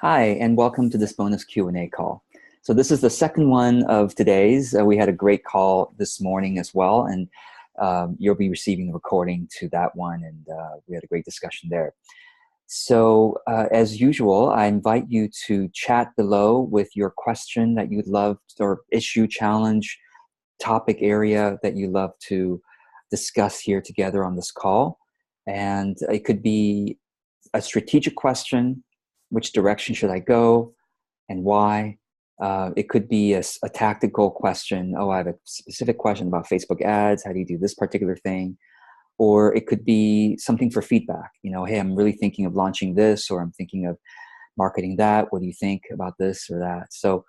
Hi, and welcome to this bonus Q&A call. So this is the second one of today's. We had a great call this morning as well, and you'll be receiving the recording to that one, and we had a great discussion there. So as usual, I invite you to chat below with your question that you'd love, or issue, challenge, topic area that you love to discuss here together on this call. And it could be a strategic question: which direction should I go and why? It could be a tactical question. Oh, I have a specific question about Facebook ads. How do you do this particular thing? Or it could be something for feedback. Hey, I'm really thinking of launching this, or I'm thinking of marketing that. What do you think about this or that? So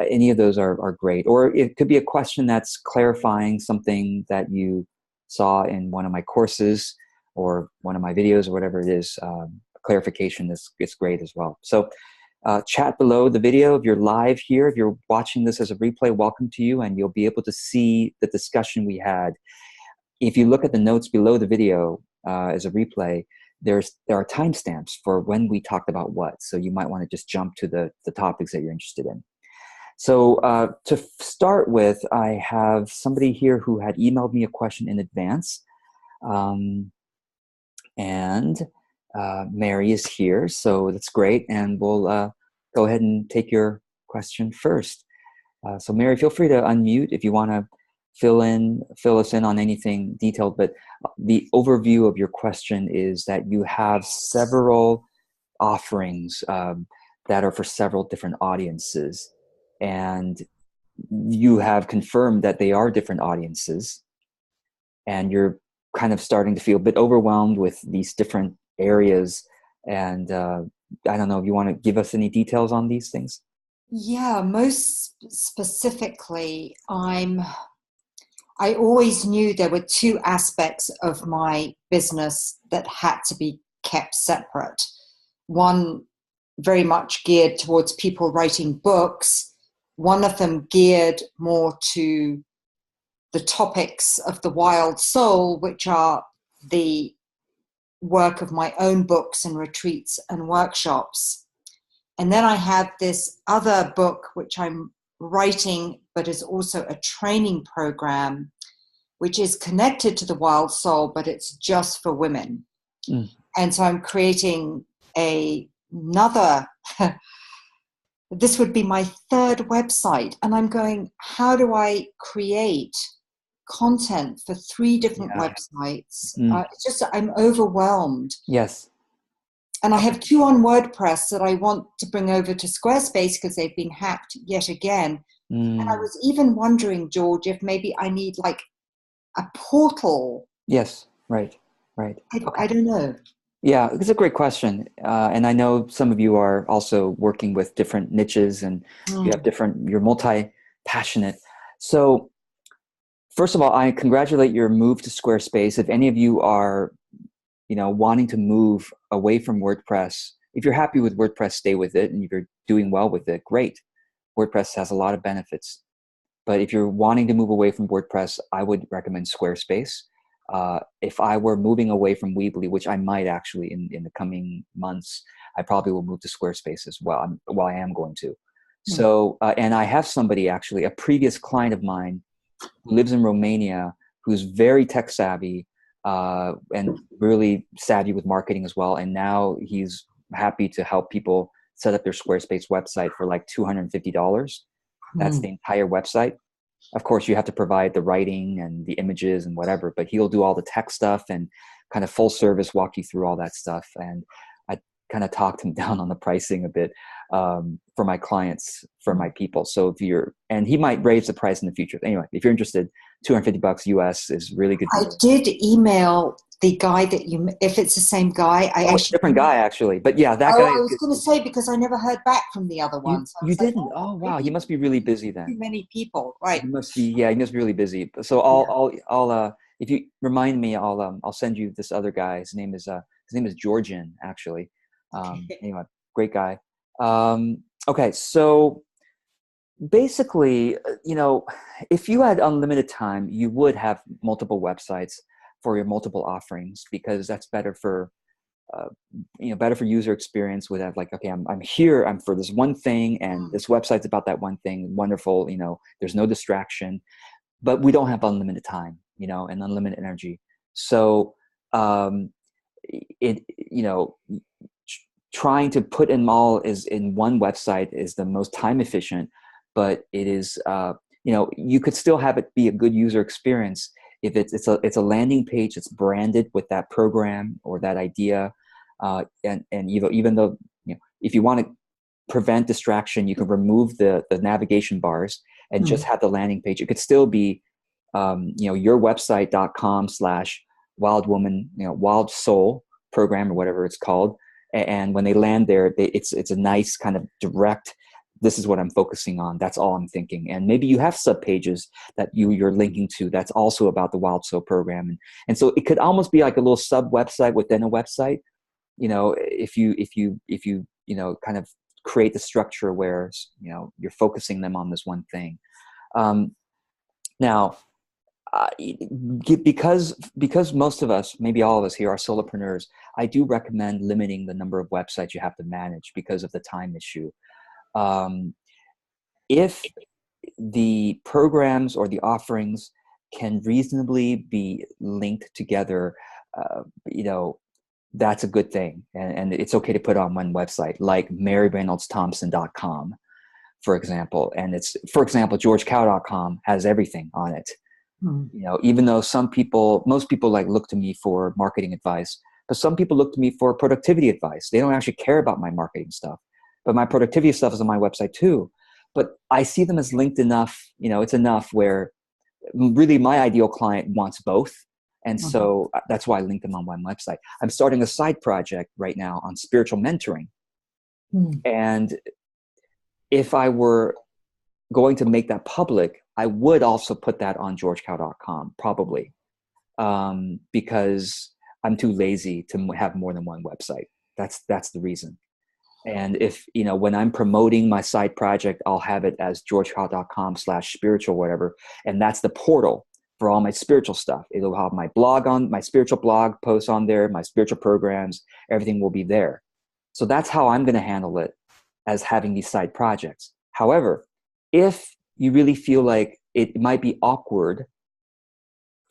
any of those are great. Or it could be a question that's clarifying something that you saw in one of my courses or one of my videos or whatever it is. Clarification is great as well. So chat below the video. If you're live here, if you're watching this as a replay, welcome to you, and you'll be able to see the discussion we had. If you look at the notes below the video as a replay, there are timestamps for when we talked about what. So you might want to just jump to the topics that you're interested in. So to start with, I have somebody here who had emailed me a question in advance. Mary is here, so that's great. And we'll go ahead and take your question first. So Mary, feel free to unmute if you want to fill us in on anything detailed. But the overview of your question is that you have several offerings that are for several different audiences. And you have confirmed that they are different audiences. And you're kind of starting to feel a bit overwhelmed with these different areas. And I don't know if you want to give us any details on these things. Yeah, most specifically, I always knew there were two aspects of my business that had to be kept separate. One very much geared towards people writing books, one of them geared more to the topics of the wild soul, which are the work of my own books and retreats and workshops. And then I have this other book, which I'm writing, but is also a training program, which is connected to the wild soul, but it's just for women. Mm. And so I'm creating another, this would be my third website. And I'm going, how do I create content for three different websites? It's just, I'm overwhelmed. Yes. And I have two on WordPress that I want to bring over to Squarespace because they've been hacked yet again. And I was even wondering, George, if maybe I need like a portal. Yes, right. I don't know. Yeah, it's a great question. And I know some of you are also working with different niches, and you have you're multi-passionate. So first of all, I congratulate your move to Squarespace. If any of you are wanting to move away from WordPress, if you're happy with WordPress, stay with it. And if you're doing well with it, great. WordPress has a lot of benefits. But if you're wanting to move away from WordPress, I would recommend Squarespace. If I were moving away from Weebly, which I might actually in the coming months, I probably will move to Squarespace as well. I am going to. So, and I have somebody actually, a previous client of mine who lives in Romania, who's very tech savvy, and really savvy with marketing as well. And now he's happy to help people set up their Squarespace website for like $250. That's the entire website. Of course, you have to provide the writing and the images and whatever, but he'll do all the tech stuff and kind of full service walk you through all that stuff. And I kind of talked him down on the pricing a bit for my clients, for my people. So and he might raise the price in the future. Anyway, if you're interested, $250 US is really good. I did email the guy that if it's the same guy, different guy actually, but yeah, that guy. I was going to say, because I never heard back from the other one. You didn't? Oh wow, he must be really busy then. Too many people, right? He must be really busy. So I'll if you remind me, I'll send you this other guy. His name is Georgian actually. Anyway, great guy. Okay, so basically, if you had unlimited time, you would have multiple websites for your multiple offerings, because that's better for better for user experience would have like, okay, I'm here, I'm for this one thing, and this website's about that one thing. Wonderful, there's no distraction, but we don't have unlimited time, and unlimited energy. So trying to put in all is in one website is the most time efficient, but it is, you could still have it be a good user experience if it's a landing page that's branded with that program or that idea, and even though if you want to prevent distraction, you can remove the navigation bars and just have the landing page. It could still be yourwebsite.com/wildwoman, wild soul program or whatever it's called. And when they land there, it's a nice kind of direct, this is what I'm focusing on. That's all I'm thinking. And maybe you have sub pages that you're linking to that's also about the Wild Soul program. And so it could almost be like a little sub website within a website, if you kind of create the structure where, you're focusing them on this one thing. Now, because most of us, maybe all of us here, are solopreneurs, I do recommend limiting the number of websites you have to manage because of the time issue. If the programs or the offerings can reasonably be linked together, that's a good thing. And it's okay to put on one website, like MaryReynoldsThompson.com, for example. And GeorgeCow.com has everything on it. Even though most people like look to me for marketing advice, but some people look to me for productivity advice. They don't actually care about my marketing stuff, but my productivity stuff is on my website too. But I see them as linked enough, it's enough where really my ideal client wants both. And so that's why I link them on one website. I'm starting a side project right now on spiritual mentoring. And if I were going to make that public, I would also put that on georgecow.com, probably, because I'm too lazy to have more than one website. That's the reason. And if, when I'm promoting my side project, I'll have it as georgecow.com/spiritual, whatever. And that's the portal for all my spiritual stuff. It'll have my blog on, my spiritual blog posts on there, my spiritual programs, everything will be there. So that's how I'm going to handle it, as having these side projects. However, if you really feel like it might be awkward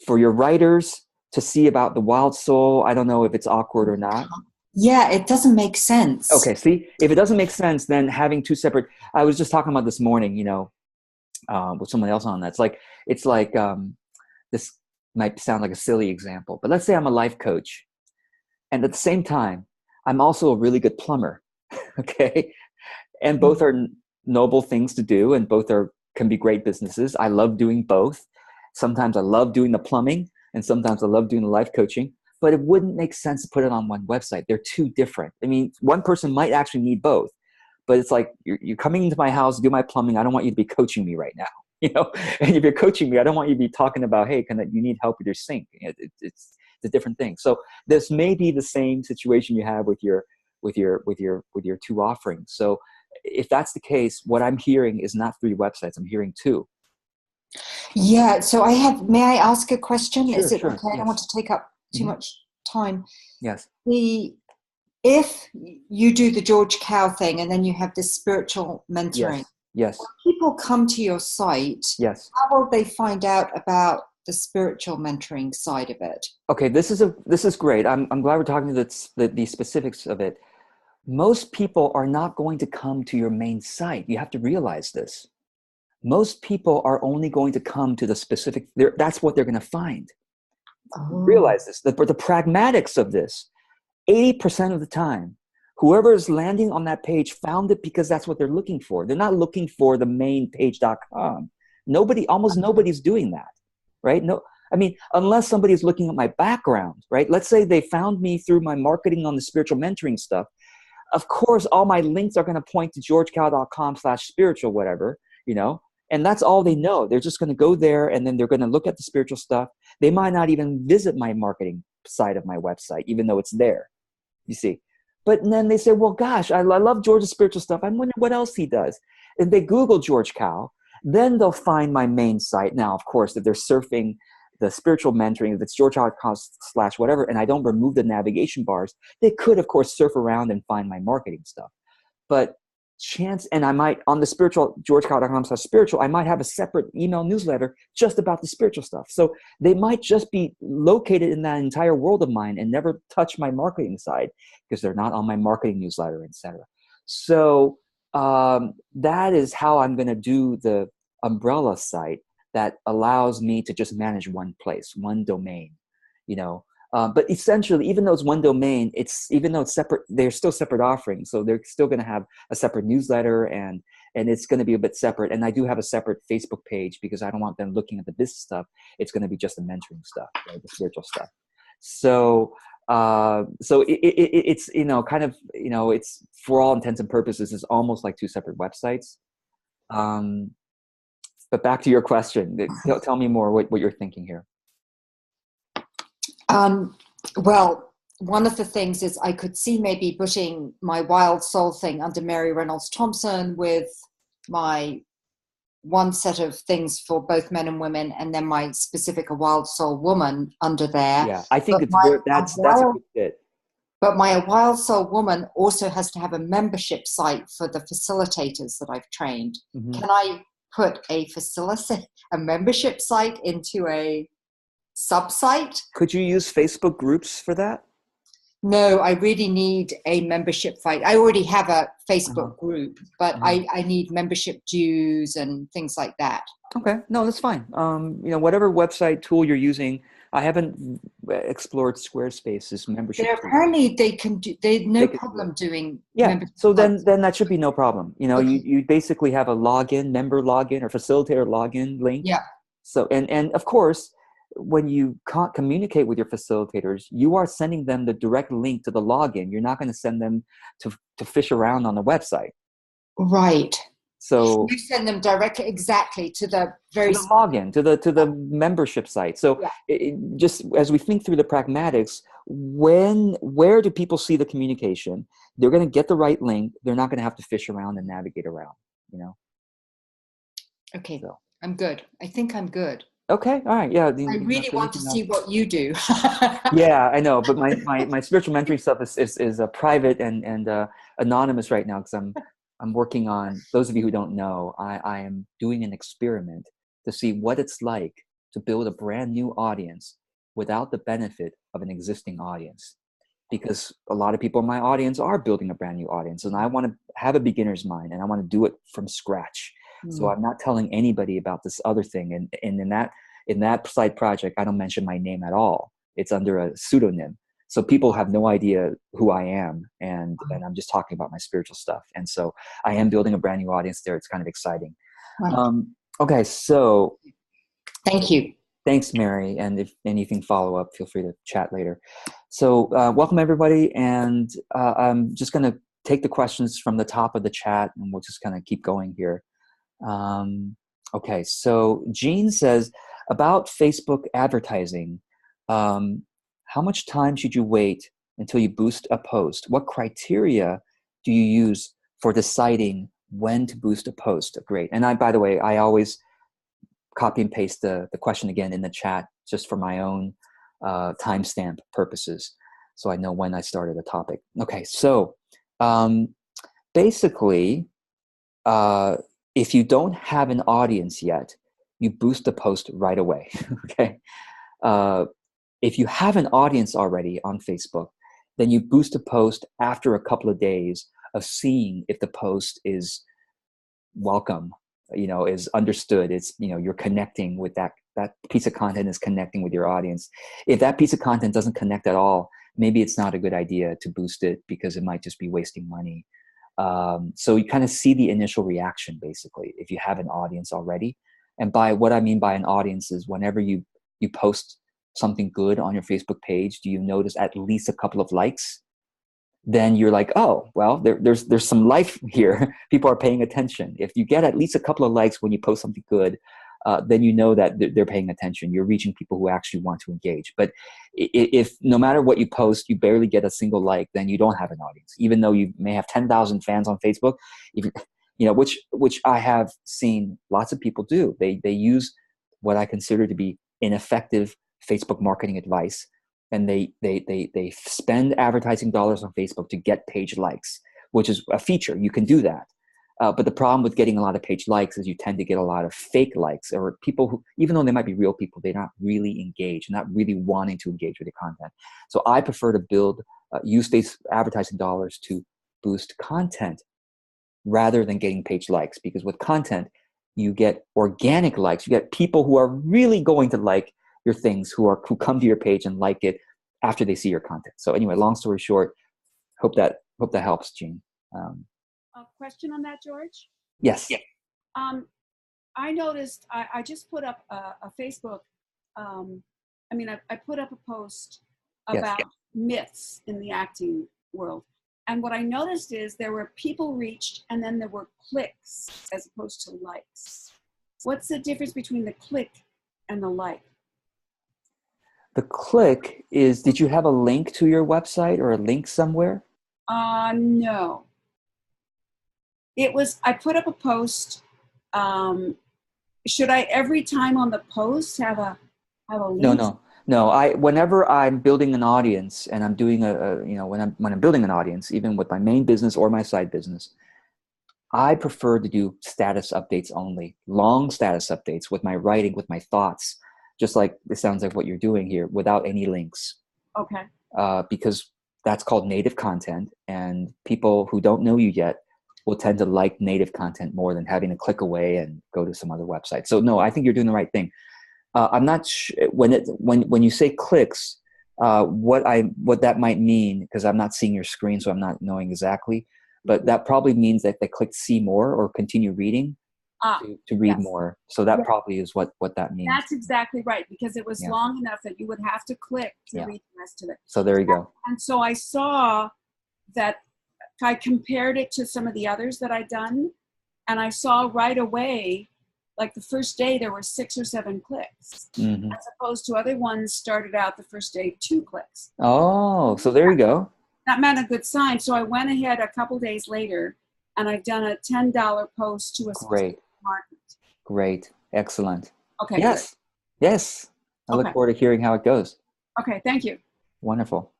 for your writers to see about the Wild Soul, I don't know if it's awkward or not. Yeah, it doesn't make sense. Okay, see, if it doesn't make sense, then having two separate, I was just talking about this morning, with someone else on that. It's like this might sound like a silly example, but let's say I'm a life coach, and at the same time, I'm also a really good plumber, okay? And both are noble things to do, and both can be great businesses. I love doing both. Sometimes I love doing the plumbing, and sometimes I love doing the life coaching, but it wouldn't make sense to put it on one website. They're too different. I mean, one person might actually need both, but it's like, you're coming into my house to do my plumbing. I don't want you to be coaching me right now, and if you're coaching me, I don't want you to be talking about, hey, you need help with your sink. It's a different thing. So this may be the same situation you have with your two offerings. So if that's the case, what I'm hearing is not 3 websites. I'm hearing 2. Yeah. So may I ask a question? Sure, is it sure, okay? yes. I don't want to take up too much time. Yes. If you do the George Cow thing and then you have this spiritual mentoring, yes. when people come to your site, yes. how will they find out about the spiritual mentoring side of it? Okay, this is great. I'm glad we're talking the specifics of it. Most people are not going to come to your main site. You have to realize this. Most people are only going to come to the specific, that's what they're going to find. Realize this, the pragmatics of this. 80% of the time, whoever is landing on that page found it because that's what they're looking for. They're not looking for the main page.com. Almost nobody's doing that, right? No, I mean, unless somebody's looking at my background, right? Let's say they found me through my marketing on the spiritual mentoring stuff. Of course, all my links are going to point to georgecow.com/spiritual, whatever, and that's all they know. They're just going to go there, and then they're going to look at the spiritual stuff. They might not even visit my marketing side of my website, even though it's there, you see. But then they say, well, gosh, I love George's spiritual stuff. I'm wondering what else he does. And they Google George Cow, then they'll find my main site. Now, of course, if they're surfing the spiritual mentoring, if it's george.com/whatever, and I don't remove the navigation bars, they could, of course, surf around and find my marketing stuff. But and I might, on the spiritual, george.com/spiritual, I might have a separate email newsletter just about the spiritual stuff. So they might just be located in that entire world of mine and never touch my marketing side because they're not on my marketing newsletter, etc. So that is how I'm going to do the umbrella site that allows me to just manage one place, one domain, you know. But essentially, even though it's one domain, even though it's separate, they're still separate offerings. So they're still going to have a separate newsletter, and it's going to be a bit separate. And I do have a separate Facebook page because I don't want them looking at the business stuff. It's going to be just the mentoring stuff, right? The spiritual stuff. So it's, you know, kind of, you know, it's, for all intents and purposes, it's almost like two separate websites. But back to your question, tell me more what you're thinking here. Well, one of the things is I could see maybe putting my Wild Soul thing under Mary Reynolds Thompson with my one set of things for both men and women, and then my specific A Wild Soul Woman under there. Yeah, I think that's a good fit. But my A Wild Soul Woman also has to have a membership site for the facilitators that I've trained. Mm-hmm. Can I put a membership site into a sub-site? Could you use Facebook groups for that? No, I really need a membership site. I already have a Facebook group, but I need membership dues and things like that. Okay, no, that's fine. You know, whatever website tool you're using, I haven't explored Squarespace's membership. Apparently, they can do. No problem doing. Yeah, so then that should be no problem. You know, okay. you basically have a member login or facilitator login link. Yeah. So and of course, when you can't communicate with your facilitators, you are sending them the direct link to the login. You're not going to send them to fish around on the website. Right. So you send them directly, exactly, to the login, to the membership site. So just as we think through the pragmatics, where do people see the communication? They're going to get the right link. They're not going to have to fish around and navigate around, you know? Okay. So I'm good. I think I'm good. Okay. All right. Yeah. I really want to see what you do. Yeah, I know. But my spiritual mentoring stuff is private and anonymous right now, because I'm working on, those of you who don't know, I am doing an experiment to see what it's like to build a brand new audience without the benefit of an existing audience. Because a lot of people in my audience are building a brand new audience, and I want to have a beginner's mind, and I want to do it from scratch. So I'm not telling anybody about this other thing. And in that side project, I don't mention my name at all. It's under a pseudonym. So people have no idea who I am. And I'm just talking about my spiritual stuff. And so I am building a brand new audience there. It's kind of exciting. Okay. So thank you. Thanks, Mary. And if anything follow up, feel free to chat later. So welcome everybody. And I'm just going to take the questions from the top of the chat, and we'll just kind of keep going here. Okay, so Jeanne says, about Facebook advertising, how much time should you wait until you boost a post? What criteria do you use for deciding when to boost a post? Great. And by the way, I always copy and paste the question again in the chat just for my own timestamp purposes, so I know when I started a topic. Okay, so basically, if you don't have an audience yet, you boost the post right away, okay? If you have an audience already on Facebook, then you boost a post after a couple of days of seeing if the post is welcome, you know, is understood. It's, you know, you're connecting with that piece of content is connecting with your audience. If that piece of content doesn't connect at all, maybe it's not a good idea to boost it, because it might just be wasting money. So you kind of see the initial reaction, basically, if you have an audience already. And by what I mean by an audience is whenever you post something good on your Facebook page, do you notice at least a couple of likes? Then you're like, oh, well, there's some life here. People are paying attention. If you get at least a couple of likes when you post something good, then you know that they're paying attention. You're reaching people who actually want to engage. But if no matter what you post, you barely get a single like, then you don't have an audience. Even though you may have 10,000 fans on Facebook, if you know, which I have seen lots of people do. They use what I consider to be ineffective Facebook marketing advice, and they spend advertising dollars on Facebook to get page likes, which is a feature. You can do that. But the problem with getting a lot of page likes is you tend to get a lot of fake likes, or people who, even though they might be real people, they're not really engaged, not really wanting to engage with your content. So I prefer to use Facebook advertising dollars to boost content rather than getting page likes, because with content, you get organic likes. You get people who are really going to like your things, who come to your page and like it after they see your content. So anyway, long story short, hope that helps, Jeanne. A question on that, George? Yes. Yeah. I noticed I just put up a Facebook. I put up a post about myths in the acting world. And what I noticed is there were people reached and then there were clicks as opposed to likes. What's the difference between the click and the like? The click is, did you have a link to your website or a link somewhere? No. It was, I put up a post. Should I every time on the post have a link? No. Whenever I'm building an audience and I'm doing when I'm building an audience, even with my main business or my side business, I prefer to do status updates only, long status updates with my writing, with my thoughts, just like it sounds like what you're doing here, without any links. Okay. Because that's called native content, and people who don't know you yet will tend to like native content more than having to click away and go to some other website. So no, I think you're doing the right thing. I'm not when you say clicks, what that might mean, because I'm not seeing your screen, so I'm not knowing exactly. But that probably means that they clicked see more or continue reading to read more. So that probably is what that means. That's exactly right, because it was long enough that you would have to click to read the rest of it. So there you go. And so I saw that I compared it to some of the others that I'd done, and I saw right away, like the first day there were 6 or 7 clicks, as opposed to other ones started out the first day 2 clicks. Oh, so there you go. That meant a good sign. So I went ahead a couple days later, and I've done a $10 post to a specific market. Great. Excellent. Okay. Yes. Good. Yes. I look forward to hearing how it goes. Okay. Thank you. Wonderful.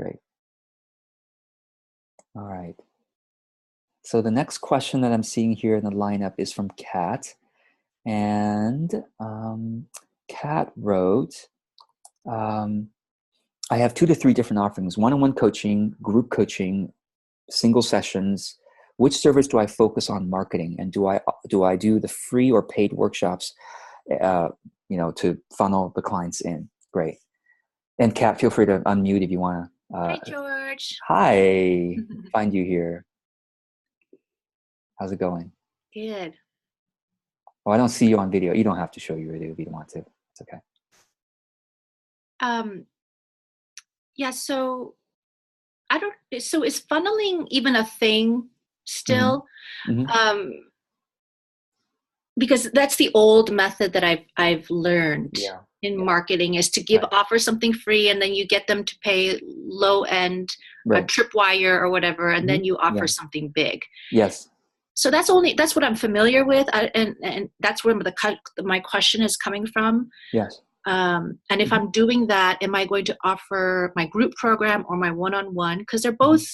Great. All right. So the next question that I'm seeing here in the lineup is from Kat. And Kat wrote, I have 2 to 3 different offerings: one-on-one coaching, group coaching, single sessions. Which service do I focus on marketing? And do I do the free or paid workshops, to funnel the clients in? Great. And Kat, feel free to unmute if you want to. Hi, George. Hi. Find you here. How's it going? Good. Oh, I don't see you on video. You don't have to show your video if you don't want to. It's okay. So so is funneling even a thing still? Because that's the old method that I've learned in marketing, is to offer something free, and then you get them to pay low end, a tripwire or whatever, and then you offer something big. Yes. So that's what I'm familiar with, and that's where my question is coming from. Yes. And if I'm doing that, am I going to offer my group program or my one-on-one? Because they're both,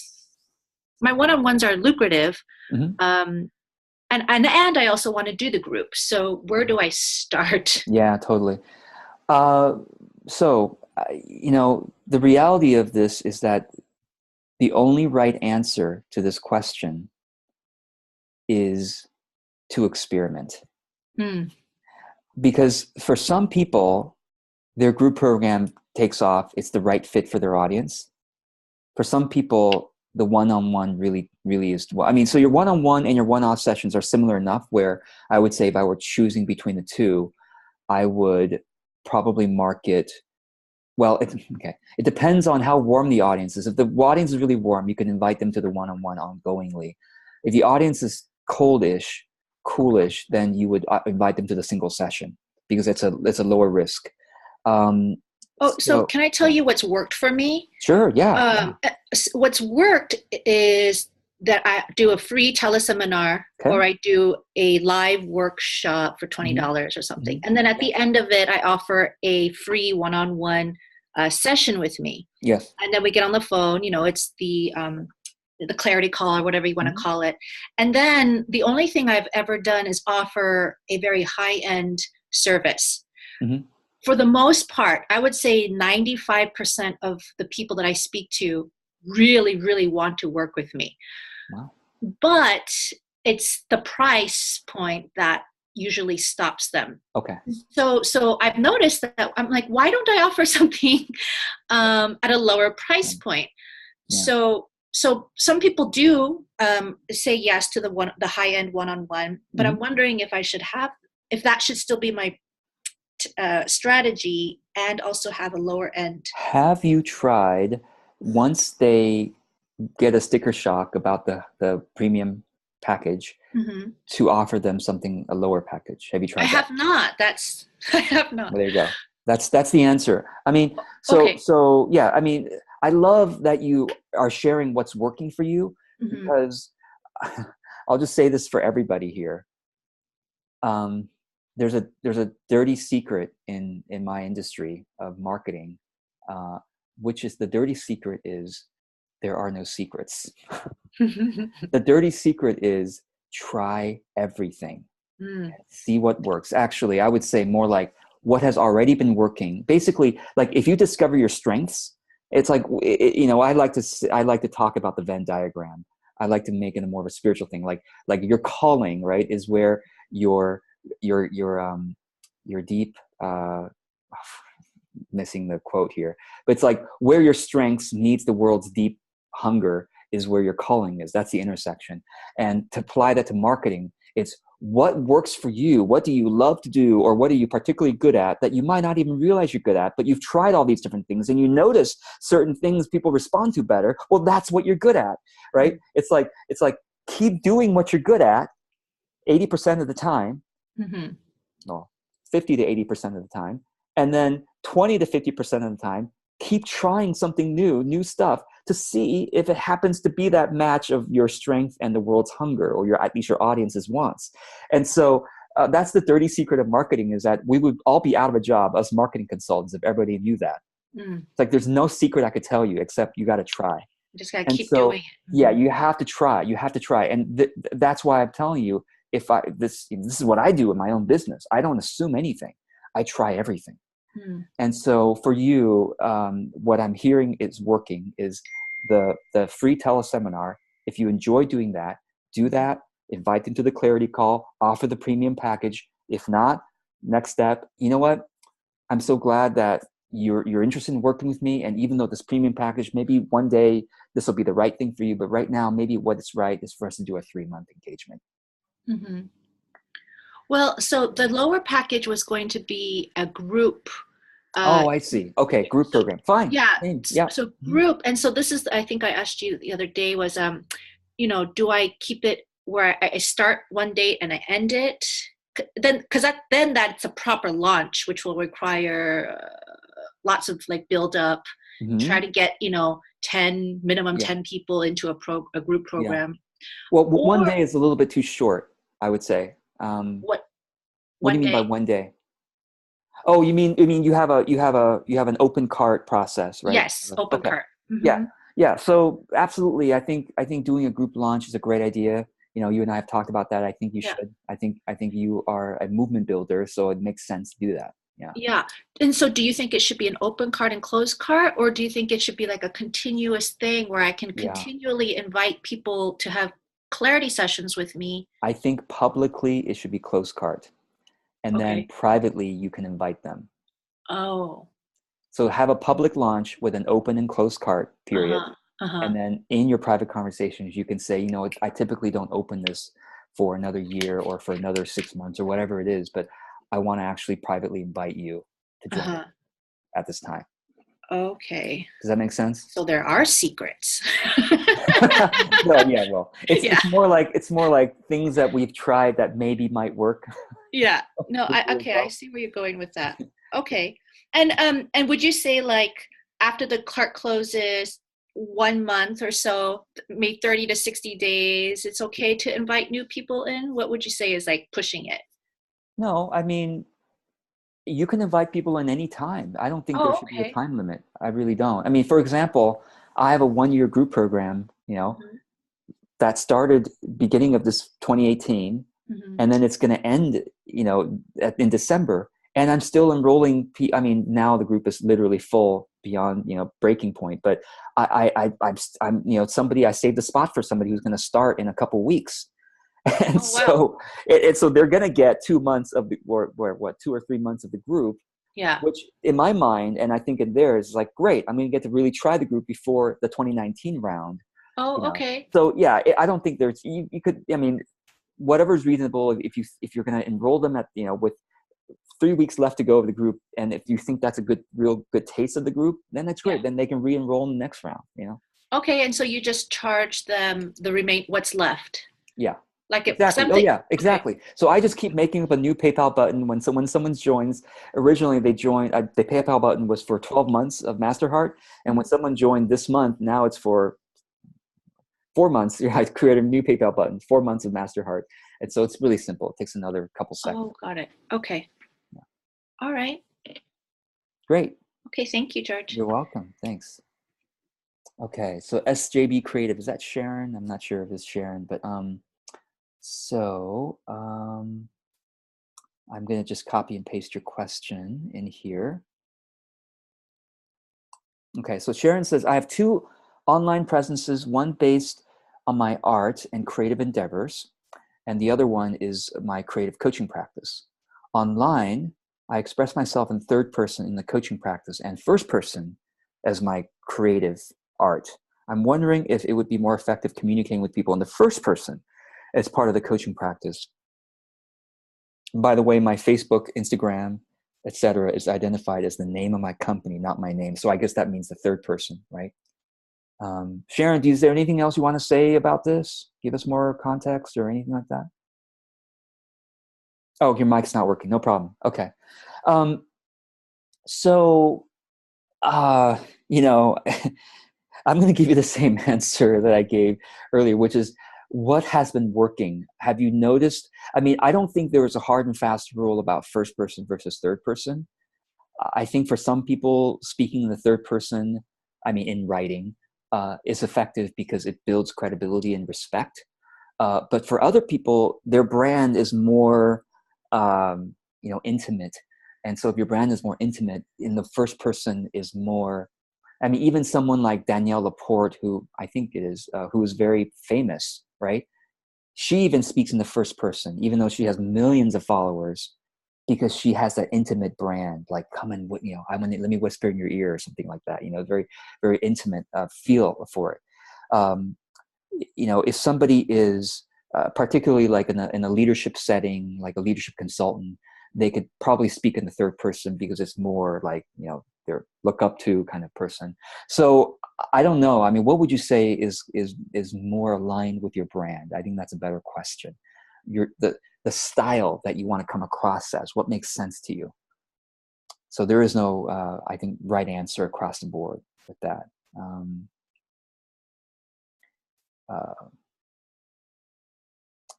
my one-on-ones are lucrative, and I also want to do the group. So where do I start? Yeah, totally. So the reality of this is that the only right answer to this question is to experiment. Because for some people, their group program takes off. It's the right fit for their audience. For some people, the one-on-one really, really is. Well, I mean, so your one-on-one and your one-off sessions are similar enough where I would say if I were choosing between the two, I would probably market. Well, it depends on how warm the audience is. If the audience is really warm, you can invite them to the one-on-one ongoingly. If the audience is coldish, coolish, then you would invite them to the single session because it's a lower risk. So can I tell you what's worked for me? Sure, yeah. What's worked is that I do a free teleseminar, Okay. or I do a live workshop for $20 or something. And then at the end of it, I offer a free one-on-one session with me. Yes. And then we get on the phone, it's the clarity call or whatever you want to call it. And then the only thing I've ever done is offer a very high-end service. For the most part, I would say 95% of the people that I speak to really, really want to work with me. Wow. But it's the price point that usually stops them. Okay. So I've noticed that I'm like, why don't I offer something at a lower price point? Yeah. So some people do say yes to the high end one-on-one, but I'm wondering if that should still be my strategy, and also have a lower end. Have you tried, once they get a sticker shock about the premium package, to offer them a lower package? Have you tried that? I have not. I have not. Well, there you go. That's the answer. I mean, so yeah, I mean, I love that you are sharing what's working for you, because I'll just say this for everybody here. There's a dirty secret in my industry of marketing, which is, the dirty secret is there are no secrets. The dirty secret is try everything. See what works. Actually, I would say more like what has already been working. Basically, like if you discover your strengths, it's like, I like to talk about the Venn diagram. I like to make it a more of a spiritual thing. Like your calling, right, is where your deep, missing the quote here, but it's like where your strengths meets the world's deep hunger is where your calling is. That's the intersection. And to apply that to marketing, it's what works for you. What do you love to do, or what are you particularly good at that you might not even realize you're good at, but you've tried all these different things and you notice certain things people respond to better. Well, that's what you're good at, right? It's like keep doing what you're good at 80% of the time. No, 50 to 80% of the time. And then 20 to 50% of the time, keep trying something new stuff to see if it happens to be that match of your strength and the world's hunger, or at least your audience's wants. And so that's the dirty secret of marketing, is that we would all be out of a job, us marketing consultants, if everybody knew that. It's like, there's no secret I could tell you, except you got to try. You just got to keep doing it. Yeah, you have to try. And that's why I'm telling you, this is what I do in my own business. I don't assume anything. I try everything. And so for you, what I'm hearing is working is the free teleseminar. If you enjoy doing that, do that. Invite them to the clarity call. Offer the premium package. If not, next step. You know what? I'm so glad that you're interested in working with me. And even though this premium package, maybe one day this will be the right thing for you. But right now, maybe what is right is for us to do a 3-month engagement. Well, so the lower package was going to be a group. I see. Okay, group program. Fine. Yeah. Yeah. So group, and so this is, I think I asked you the other day, was do I keep it where I start one date and I end it? Then, because then that's a proper launch, which will require lots of build up. Try to get 10 people into a group program. Yeah. Well, one day is a little bit too short, I would say. What do you mean by one day? Oh, you mean you have an open cart process, right? Yes, open cart. Yeah. So absolutely, I think doing a group launch is a great idea. You and I have talked about that. I think you should. I think you are a movement builder, so it makes sense to do that. Yeah. Yeah. And so do you think it should be an open cart and closed cart, or do you think it should be like a continuous thing where I can continually invite people to have clarity sessions with me? I think publicly it should be closed cart. And then privately you can invite them. Oh. So have a public launch with an open and closed cart period. And then in your private conversations, you can say, I typically don't open this for another year or for another 6 months or whatever it is, but I want to actually privately invite you to join at this time. Okay. Does that make sense? So there are secrets. Well, it's more like things that we've tried that maybe might work. Yeah. No, I see where you're going with that. Okay. And would you say after the cart closes, 1 month or so, maybe 30 to 60 days, it's okay to invite new people in? What would you say is like pushing it? No, I mean, you can invite people in any time. I don't think there should be a time limit. I really don't. I mean, for example, I have a 1-year group program, that started beginning of this 2018, and then it's going to end, in December. And I'm still enrolling. I mean, now the group is literally full beyond, breaking point. But I'm somebody, I saved a spot for somebody who's going to start in a couple weeks. And so they're going to get 2 months of the, or 2 or 3 months of the group. Yeah. Which in my mind, and I think in theirs, is like, great. I'm going to get to really try the group before the 2019 round. Oh, okay. So yeah, I don't think there's, you could, I mean, whatever's reasonable. If you're going to enroll them at, with 3 weeks left to go of the group, and if you think that's a real good taste of the group, then that's great. Then they can re-enroll in the next round. Okay, and so you just charge them the what's left. Yeah. Like exactly. Oh yeah, exactly. Okay. So I just keep making up a new PayPal button when someone joins. Originally, they joined. The PayPal button was for 12 months of Masterheart, and when someone joined this month, now it's for 4 months. I created a new PayPal button, 4 months of Masterheart, and so it's really simple. It takes another couple seconds. Oh, got it. Okay. Yeah. All right. Great. Okay, thank you, George. You're welcome. Thanks. Okay, so SJB Creative, is that Sharon? I'm not sure if it's Sharon, but So I'm going to just copy and paste your question in here. Okay, so Sharon says, I have 2 online presences, one based on my art and creative endeavors, and the other one is my creative coaching practice. Online, I express myself in third person in the coaching practice and first person as my creative art. I'm wondering if it would be more effective communicating with people in the first person as part of the coaching practice. By the way, my Facebook, Instagram, etc., is identified as the name of my company, not my name. So I guess that means the third person, right? Sharon, is there anything else you want to say about this? Give us more context or anything like that? Oh, your mic's not working. No problem. Okay. I'm going to give you the same answer that I gave earlier, which is, what has been working? Have you noticed? I mean, I don't think there was a hard and fast rule about first person versus third person. I think for some people, speaking in the third person, in writing, is effective because it builds credibility and respect. But for other people, their brand is more, intimate. And so if your brand is more intimate, in the first person is more, even someone like Danielle Laporte, who I think it is, who is very famous, right? She even speaks in the first person, even though she has millions of followers, because she has that intimate brand, like, come and, let me whisper in your ear or something like that, very, very intimate feel for it. If somebody is, particularly like in a leadership setting, like a leadership consultant, they could probably speak in the third person because it's more like, they're look up to kind of person. So I don't know. What would you say is more aligned with your brand? I think that's a better question. The style that you want to come across as, what makes sense to you? So there is no, I think, right answer across the board with that.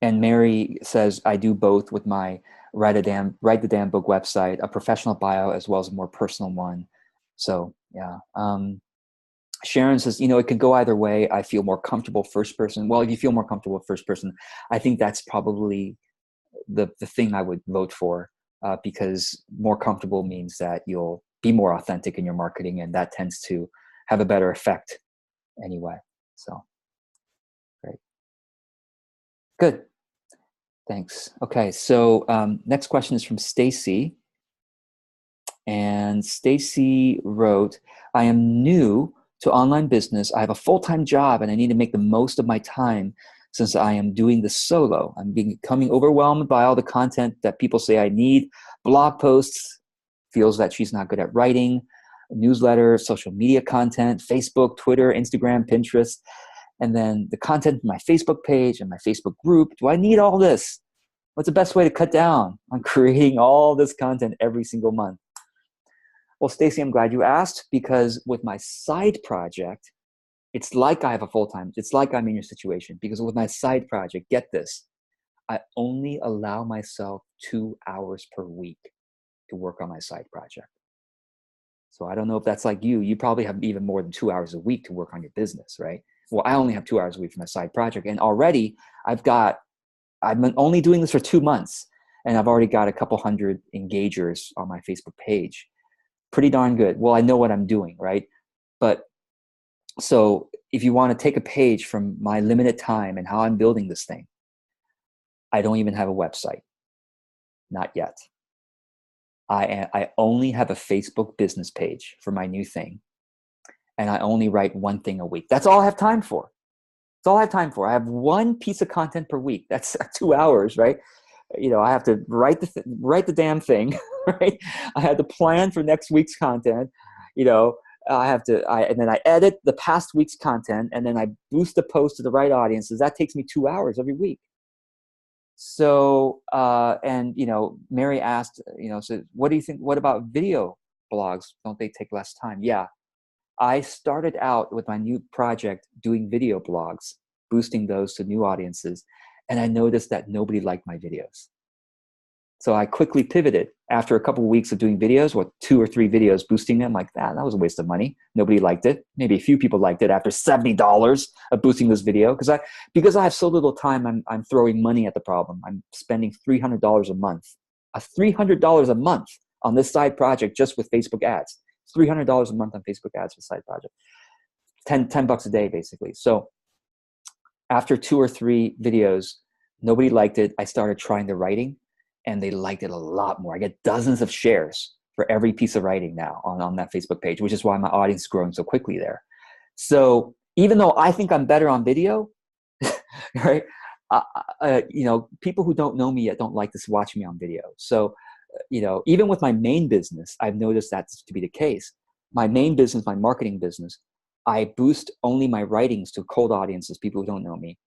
And Mary says, I do both with my Write the Damn Book website, a professional bio as well as a more personal one. So yeah. Sharon says, it can go either way. I feel more comfortable first person. Well, if you feel more comfortable first person, I think that's probably the thing I would vote for, because more comfortable means that you'll be more authentic in your marketing, and that tends to have a better effect anyway. So great. Good. Thanks. Okay, so next question is from Stacey. And Stacey wrote, I am new to online business. I have a full-time job and I need to make the most of my time since I am doing this solo. I'm becoming overwhelmed by all the content that people say I need. Blog posts, feels that she's not good at writing, newsletter, social media content, Facebook, Twitter, Instagram, Pinterest, and then the content from my Facebook page and my Facebook group. Do I need all this? What's the best way to cut down on creating all this content every single month? Well, Stacey, I'm glad you asked, because with my side project, It's like I have a full-time, it's like I'm in your situation, because with my side project, get this, I only allow myself 2 hours per week to work on my side project. So I don't know if that's like you. You probably have even more than 2 hours a week to work on your business, right? Well, I only have 2 hours a week for my side project. And already I've been only doing this for 2 months, and I've already got a couple hundred engagers on my Facebook page. Pretty darn good. Well, I know what I'm doing, right? But so if you want to take a page from my limited time and how I'm building this thing, I don't even have a website. Not yet. I only have a Facebook business page for my new thing. And I only write one thing a week. That's all I have time for. That's all I have time for. I have one piece of content per week. That's 2 hours, right? You know, I have to write the damn thing, right? I have to plan for next week's content. You know, and then I edit the past week's content, and then I boost the post to the right audiences. That takes me 2 hours every week. So, and, you know, Mary asked, you know, so what do you think, what about video blogs? Don't they take less time? Yeah. I started out with my new project doing video blogs, boosting those to new audiences. And I noticed that nobody liked my videos. So I quickly pivoted after a couple of weeks of doing videos, 2 or 3 videos, boosting them like that. That was a waste of money. Nobody liked it. Maybe a few people liked it after $70 of boosting this video. Because I have so little time, I'm throwing money at the problem. I'm spending $300 a month, $300 a month on this side project just with Facebook ads. $300 a month on Facebook ads for side project. 10 bucks a day, basically. So after 2 or 3 videos, nobody liked it. I started trying the writing, and they liked it a lot more. I get dozens of shares for every piece of writing now on that Facebook page, which is why my audience is growing so quickly there. So even though I think I'm better on video, right? You know, people who don't know me yet don't like to watch me on video. So, you know, even with my main business, I've noticed that to be the case. My main business, my marketing business, I boost only my writings to cold audiences, people who don't know me.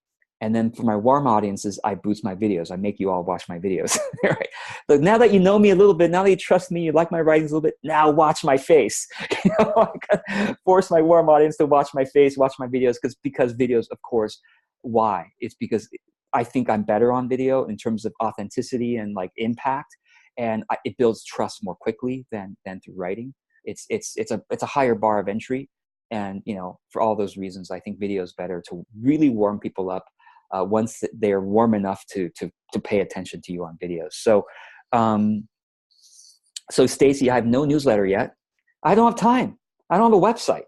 And then for my warm audiences, I boost my videos. I make you all watch my videos. Right? But now that you know me a little bit, now that you trust me, you like my writings a little bit, now watch my face. You know, I force my warm audience to watch my face, watch my videos, because videos, of course. Why? It's because I think I'm better on video in terms of authenticity and like impact, and it builds trust more quickly than through writing. It's a higher bar of entry, and you know, for all those reasons, I think video is better to really warm people up. Once they're warm enough to pay attention to you on videos. So, so Stacey, I have no newsletter yet. I don't have time. I don't have a website.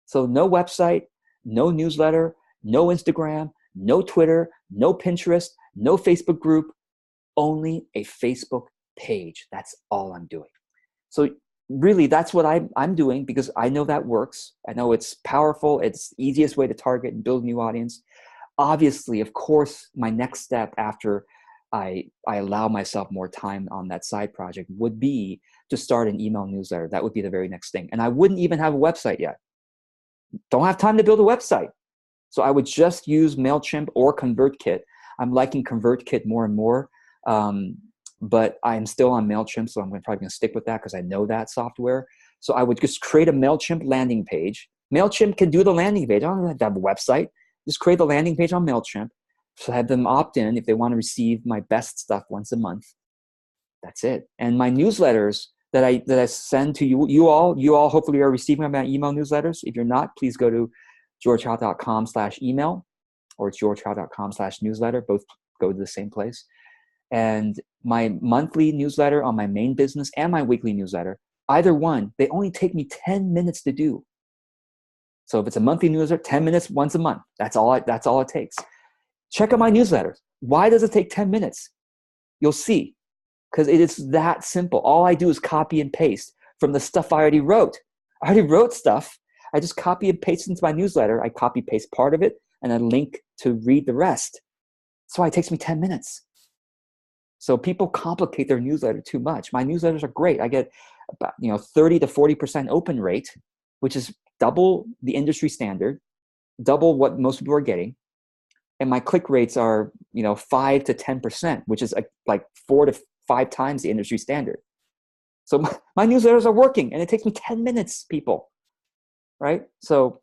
So no website, no newsletter, no Instagram, no Twitter, no Pinterest, no Facebook group, only a Facebook page. That's all I'm doing. So really, that's what I'm doing, because I know that works. I know it's powerful. It's the easiest way to target and build a new audience. Obviously, of course, my next step after I allow myself more time on that side project would be to start an email newsletter. That would be the very next thing. And I wouldn't even have a website yet. Don't have time to build a website. So I would just use MailChimp or ConvertKit. I'm liking ConvertKit more and more, but I'm still on MailChimp, so I'm probably going to stick with that because I know that software. So I would just create a MailChimp landing page. MailChimp can do the landing page. I don't have to have a website. Just create the landing page on MailChimp. So have them opt in if they want to receive my best stuff once a month. That's it. And my newsletters that I send to you all hopefully are receiving my email newsletters. If you're not, please go to georgehowe.com/email, or it's georgehowe.com/newsletter. Both go to the same place. And my monthly newsletter on my main business and my weekly newsletter, either one, they only take me 10 minutes to do. So if it's a monthly newsletter, 10 minutes once a month. That's all it takes. Check out my newsletters. Why does it take 10 minutes? You'll see. Because it is that simple. All I do is copy and paste from the stuff I already wrote. I already wrote stuff. I just copy and paste into my newsletter. I copy paste part of it and then link to read the rest. That's why it takes me 10 minutes. So people complicate their newsletter too much. My newsletters are great. I get about 30 to 40% open rate, which is double the industry standard, double what most people are getting. And my click rates are 5 to 10%, which is like 4 to 5 times the industry standard. So my newsletters are working, and it takes me 10 minutes, people. Right? So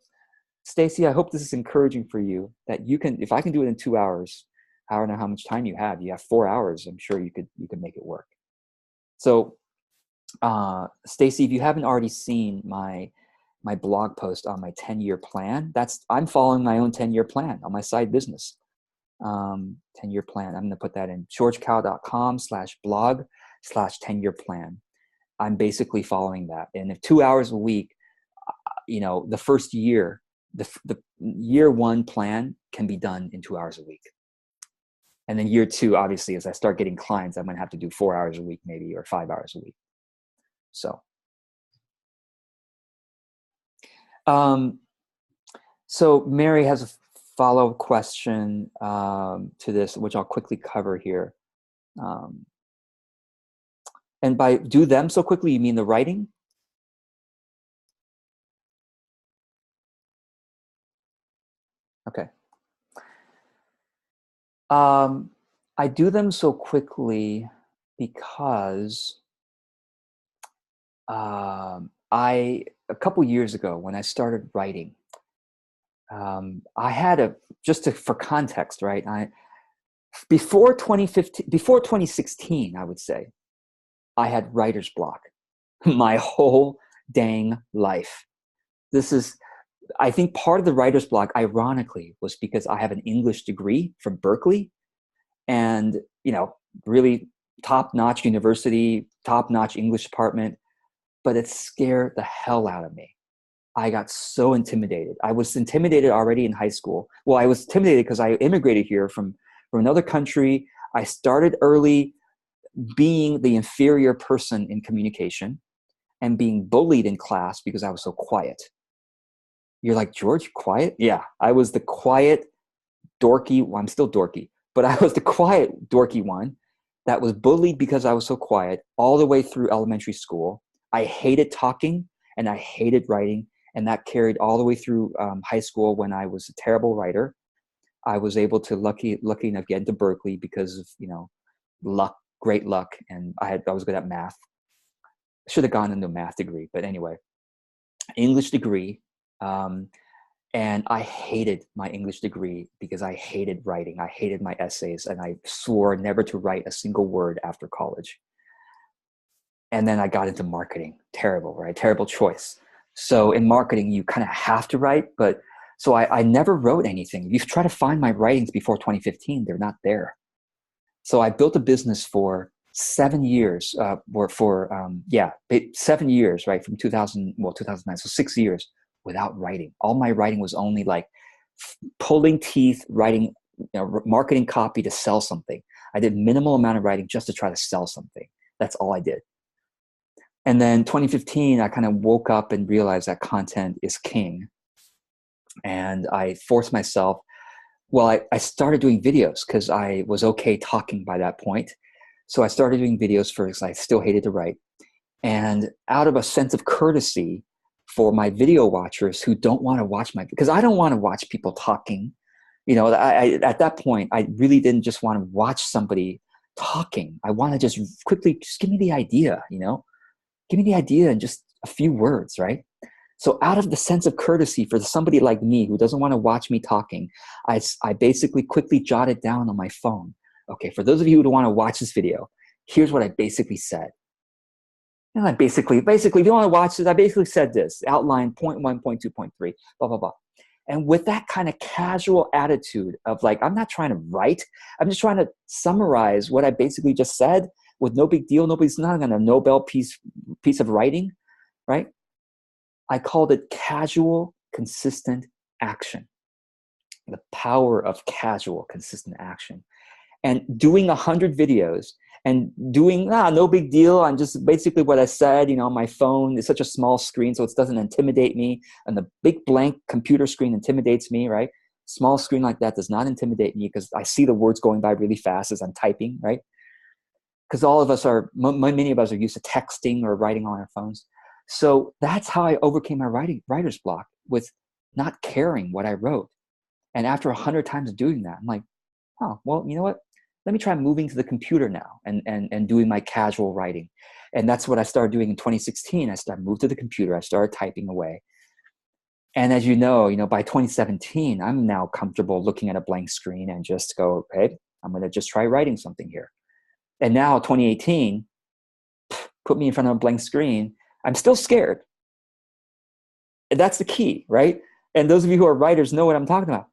Stacey, I hope this is encouraging for you, that you can, if I can do it in 2 hours, I don't know how much time you have. You have 4 hours. I'm sure you could make it work. So, Stacey, if you haven't already seen my blog post on my 10-year plan, I'm following my own 10-year plan on my side business. 10-year plan. I'm going to put that in georgecow.com/blog/10-year plan. I'm basically following that. And if 2 hours a week, the first year, the year one plan can be done in 2 hours a week. And then year two, obviously, as I start getting clients, I'm going to have to do 4 hours a week, maybe, or 5 hours a week. So Mary has a follow-up question to this, which I'll quickly cover here. And by do them so quickly, you mean the writing? Okay. I do them so quickly because a couple years ago when I started writing, I had for context, right? Before 2016, I would say, I had writer's block my whole dang life. I think part of the writer's block, ironically, was because I have an English degree from Berkeley, and really top-notch university, top-notch English department, but it scared the hell out of me. I got so intimidated. I was intimidated already in high school. Well, I was intimidated because I immigrated here from another country. I started early being the inferior person in communication and being bullied in class because I was so quiet. You're like, George, quiet? Yeah, I was the quiet, dorky, well, I'm still dorky, but I was the quiet, dorky one that was bullied because I was so quiet all the way through elementary school. I hated talking and I hated writing, and that carried all the way through high school when I was a terrible writer. I was able to lucky enough get into Berkeley because of, luck, great luck, and I was good at math. I should have gone into a math degree, but anyway, English degree. And I hated my English degree because I hated writing. I hated my essays, and I swore never to write a single word after college. And then I got into marketing. Terrible, right? Terrible choice. So in marketing, you kind of have to write, but so I never wrote anything. If you try to find my writings before 2015, they're not there. So I built a business for 7 years, 7 years, right? From 2009, so 6 years without writing. All my writing was only like pulling teeth, writing, marketing copy to sell something. I did minimal amount of writing just to try to sell something. That's all I did. And then 2015, I kind of woke up and realized that content is king. And I forced myself, I started doing videos because I was okay talking by that point. So I started doing videos first. I still hated to write. And out of a sense of courtesy for my video watchers who don't want to watch because I don't want to watch people talking. At that point, I really didn't just want to watch somebody talking. I want to just give me the idea, give me the idea in just a few words, right? So out of the sense of courtesy for somebody like me who doesn't want to watch me talking, I basically quickly jotted down on my phone. Okay, for those of you who don't want to watch this video, here's what I basically said. And I basically, if you don't want to watch this, I basically said this, outline point 1, point 2, point 3, blah, blah, blah. And with that kind of casual attitude of like, I'm not trying to write, I'm just trying to summarize what I basically just said with no big deal. Nobody's not going to Nobel piece of writing, right? I called it casual, consistent action. The power of casual, consistent action. And doing 100 videos and doing, no big deal. I'm just basically what I said, my phone is such a small screen, so it doesn't intimidate me. And the big blank computer screen intimidates me, right? Small screen like that does not intimidate me because I see the words going by really fast as I'm typing, right? Because many of us are used to texting or writing on our phones. So that's how I overcame my writer's block, with not caring what I wrote. And after 100 times of doing that, I'm like, oh, well, you know what? Let me try moving to the computer now and doing my casual writing. And that's what I started doing in 2016. I moved to the computer. I started typing away. And as you know, by 2017, I'm now comfortable looking at a blank screen and just go, hey, I'm going to just try writing something here. And now 2018, put me in front of a blank screen, I'm still scared. And that's the key, right? And those of you who are writers know what I'm talking about.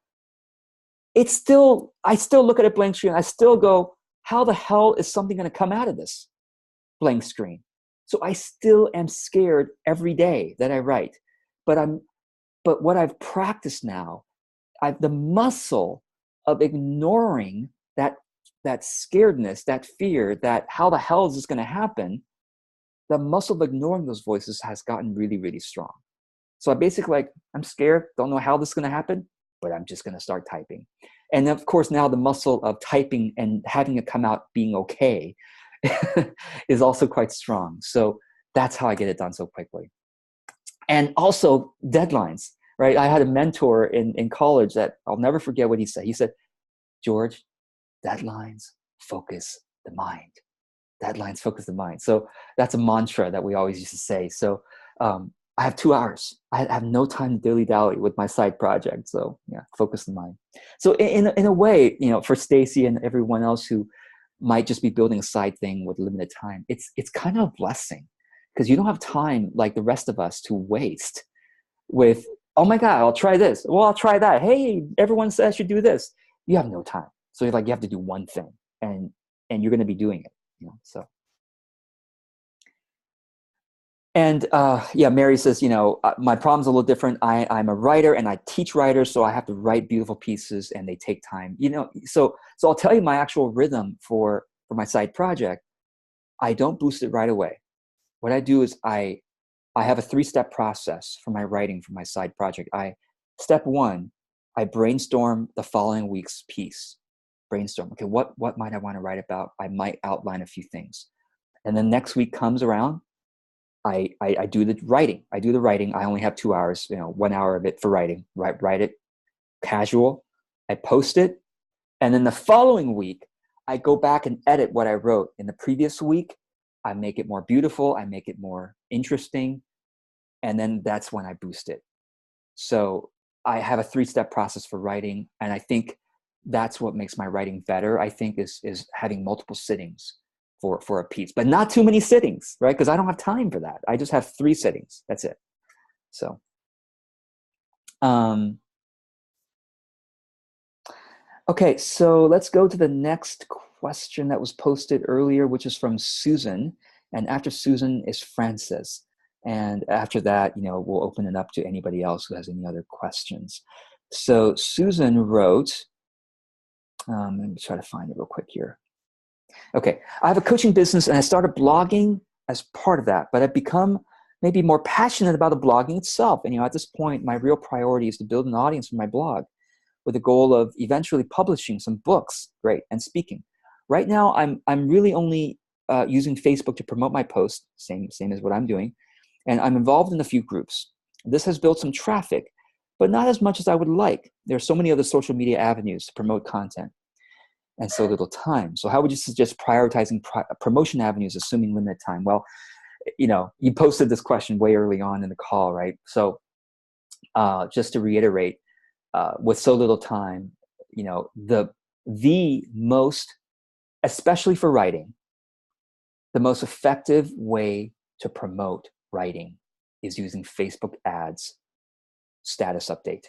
I still look at a blank screen. I still go, how the hell is something going to come out of this blank screen? So I still am scared every day that I write. But what I've practiced now, the muscle of ignoring that scaredness, that fear, that how the hell is this going to happen, the muscle of ignoring those voices has gotten really, really strong. So I basically I'm scared, don't know how this is going to happen, but I'm just going to start typing. And of course, now the muscle of typing and having it come out being okay is also quite strong. So that's how I get it done so quickly. And also deadlines, right? I had a mentor in college that I'll never forget what he said. He said, George, deadlines focus the mind. Deadlines focus the mind. So that's a mantra that we always used to say. So I have 2 hours. I have no time to dilly-dally with my side project. So yeah, focus the mind. So in a way, for Stacey and everyone else who might just be building a side thing with limited time, it's kind of a blessing, because you don't have time like the rest of us to waste with, oh my God, I'll try this. Well, I'll try that. Hey, everyone says I should do this. You have no time. So you have to do one thing, and you're going to be doing it. So. And Mary says, my problem's a little different. I'm a writer and I teach writers, so I have to write beautiful pieces and they take time. So I'll tell you my actual rhythm for my side project. I don't boost it right away. What I do is I have a 3-step process for my writing for my side project. Step 1, I brainstorm the following week's piece. Brainstorm. Okay, what might I want to write about? I might outline a few things. And then next week comes around, I do the writing. I only have 2 hours, 1 hour of it for writing. Write it casual. I post it. And then the following week, I go back and edit what I wrote in the previous week. I make it more beautiful. I make it more interesting. And then that's when I boost it. So I have a 3-step process for writing. And I think that's what makes my writing better, I think, is having multiple sittings for a piece, but not too many sittings, right? Because I don't have time for that. I just have 3 sittings. That's it. So, okay, so let's go to the next question that was posted earlier, which is from Susan. And after Susan is Francis. And after that, we'll open it up to anybody else who has any other questions. So Susan wrote, let me try to find it real quick here. Okay, I have a coaching business and I started blogging as part of that, but I've become maybe more passionate about the blogging itself. And at this point, my real priority is to build an audience for my blog with the goal of eventually publishing some books, great, and speaking. Right now, I'm really only using Facebook to promote my posts, same as what I'm doing, and I'm involved in a few groups. This has built some traffic, but not as much as I would like. There are so many other social media avenues to promote content, and so little time. So how would you suggest prioritizing promotion avenues, assuming limited time? Well, you posted this question way early on in the call, right? So just to reiterate, with so little time, the most, especially for writing, the most effective way to promote writing is using Facebook ads status update.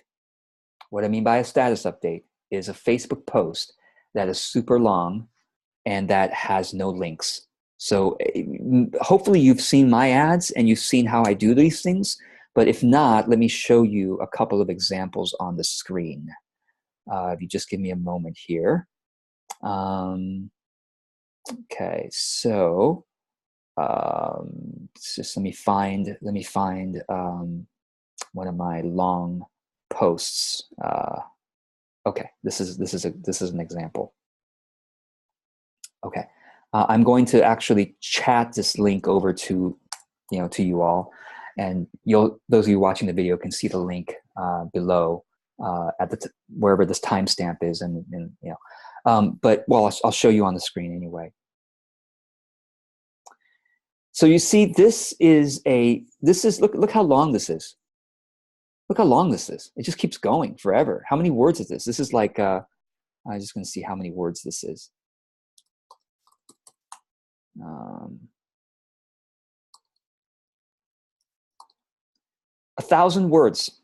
What I mean by a status update is a Facebook post that is super long and that has no links. So hopefully you've seen my ads and you've seen how I do these things. But if not, let me show you a couple of examples on the screen. If you just give me a moment here. Okay, so just let me find one of my long posts. Okay, this is an example. Okay, I'm going to actually chat this link over to you all, and those of you watching the video can see the link below at wherever this timestamp is, but I'll show you on the screen anyway. So you see, look how long this is. Look how long this is. It just keeps going forever. How many words is this? This is like, I'm just going to see how many words this is. 1,000 words.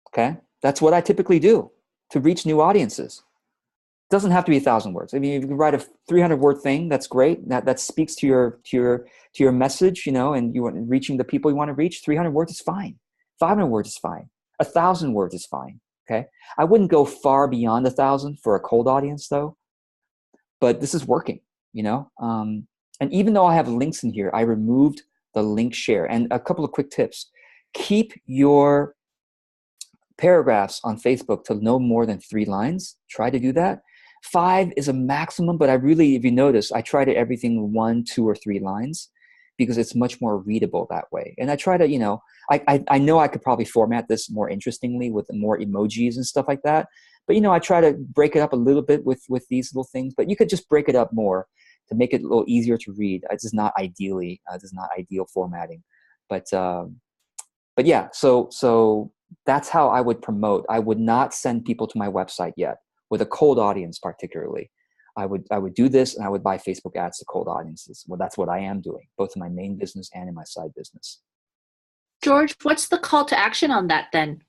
Okay. That's what I typically do to reach new audiences. It doesn't have to be 1,000 words. I mean, if you can write a 300-word thing, that's great. That speaks to your message, you know, and you want reaching the people you want to reach. 300 words is fine. 500 words is fine. 1,000 words is fine. Okay. I wouldn't go far beyond 1,000 for a cold audience though, but this is working, you know? And even though I have links in here, I removed the link share. And a couple of quick tips. Keep your paragraphs on Facebook to no more than 3 lines. Try to do that. 5 is a maximum, but I really, if you notice, I try to everything 1, 2, or 3 lines because it's much more readable that way. And I try to, you know, I know I could probably format this more interestingly with more emojis and stuff like that. But, you know, I try to break it up a little bit with these little things, but you could just break it up more to make it a little easier to read. This is not ideally, this is not ideal formatting, but yeah, so that's how I would promote. I would not send people to my website yet with a cold audience, particularly. I would do this and I would buy Facebook ads to cold audiences. Well, that's what I am doing, both in my main business and in my side business. George, what's the call to action on that then?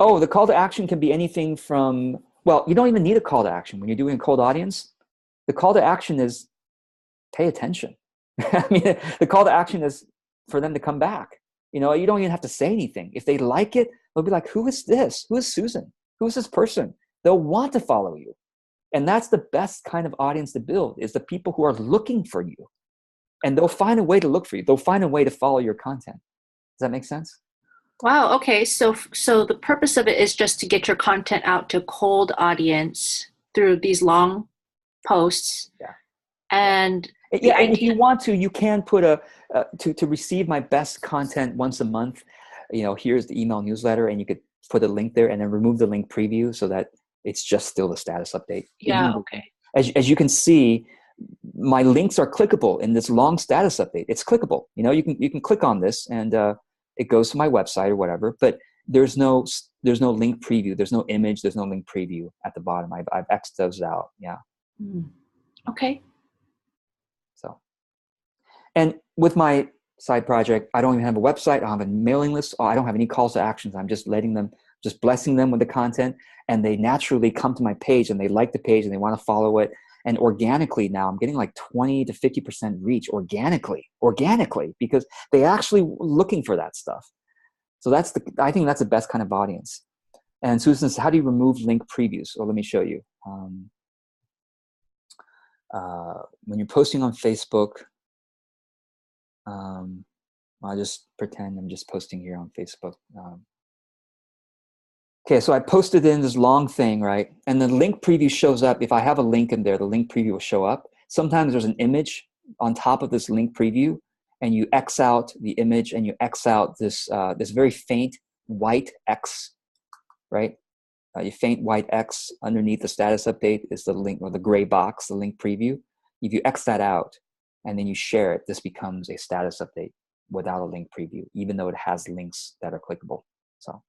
Oh, the call to action can be anything from, well, you don't even need a call to action when you're doing a cold audience. The call to action is pay attention. I mean, the call to action is for them to come back. You know, you don't even have to say anything. If they like it, they'll be like, who is this? Who is Susan? Who is this person? They'll want to follow you. And that's the best kind of audience to build, is the people who are looking for you. And they'll find a way to look for you. They'll find a way to follow your content. Does that make sense? Wow. Okay. So the purpose of it is just to get your content out to cold audience through these long posts. Yeah. And yeah, and if you want to, you can put to receive my best content once a month, you know, here's the email newsletter, and you could put a link there and then remove the link preview so that it's just still the status update. Yeah. Okay. As you can see, my links are clickable in this long status update. It's clickable. You know, you can click on this and it goes to my website or whatever, but there's no link preview. There's no image. There's no link preview at the bottom. I've X'd those out. Yeah. Okay. So, and with my side project, I don't even have a website. I don't have a mailing list. I don't have any calls to actions. I'm just just blessing them with the content, and they naturally come to my page and they like the page and they want to follow it. And organically now I'm getting like 20 to 50% reach organically, because they actually looking for that stuff. So I think that's the best kind of audience. And Susan says, how do you remove link previews? Well, let me show you. When you're posting on Facebook, I'll just pretend I'm just posting here on Facebook. Okay, so I posted in this long thing, right? And the link preview shows up. If I have a link in there, the link preview will show up. Sometimes there's an image on top of this link preview, and you X out the image and you X out this very faint white X, right? You faint white X underneath the status update is the link, or the gray box, the link preview. If you X that out and then you share it, this becomes a status update without a link preview, even though it has links that are clickable. So.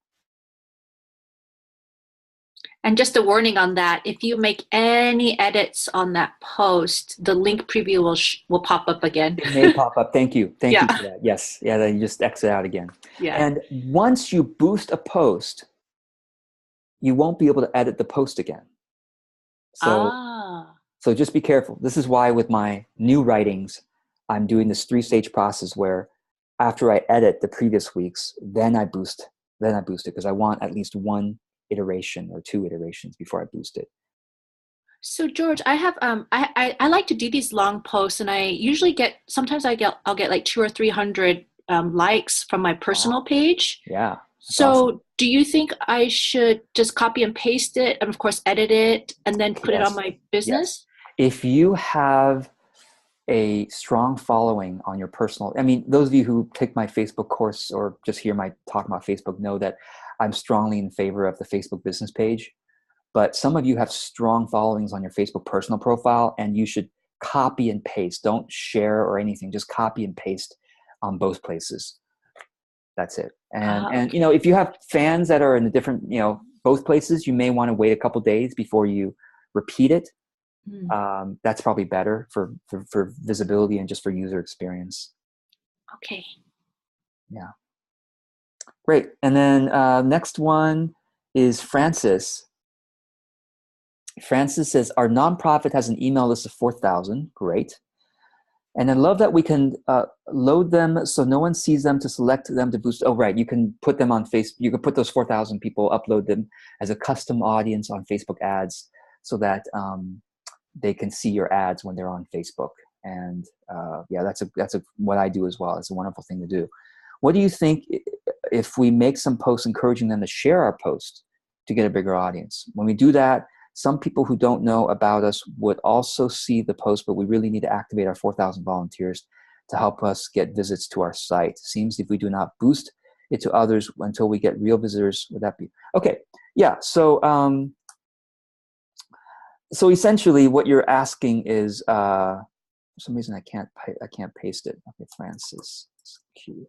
And just a warning on that, if you make any edits on that post, the link preview will pop up again. It may pop up. Thank you for that. Yes. Yeah, then you just exit out again. Yeah. And once you boost a post, you won't be able to edit the post again. So just be careful. This is why with my new writings, I'm doing this 3-stage process where after I edit the previous weeks, then I boost it, because I want at least 1 iteration or 2 iterations before I boost it. So George, I have I like to do these long posts, and I usually I'll get like 200 or 300 likes from my personal page. Yeah. So awesome. Do you think I should just copy and paste it, and of course edit it, and then put it on my business? Yes. If you have a strong following on your personal, I mean, those of you who take my Facebook course or just hear my talk about Facebook know that I'm strongly in favor of the Facebook business page. But some of you have strong followings on your Facebook personal profile, and you should copy and paste. Don't share or anything. Just copy and paste on both places. That's it. And you know, if you have fans that are in a different, you know, both places, you may want to wait a couple days before you repeat it. That's probably better for visibility and just for user experience. Okay. Yeah. Great. And then next one is Francis. Francis says, our nonprofit has an email list of 4,000. Great. And I love that we can load them so no one sees them to select them to boost. Oh, right. You can put them on Facebook. You can put those 4,000 people, upload them as a custom audience on Facebook ads so that they can see your ads when they're on Facebook. And yeah, that's what I do as well. It's a wonderful thing to do. What do you think if we make some posts encouraging them to share our post to get a bigger audience? When we do that, some people who don't know about us would also see the post, but we really need to activate our 4,000 volunteers to help us get visits to our site. Seems if we do not boost it to others until we get real visitors, would that be? Okay, yeah, so so essentially what you're asking is, for some reason I can't paste it. Okay, Francis, Q.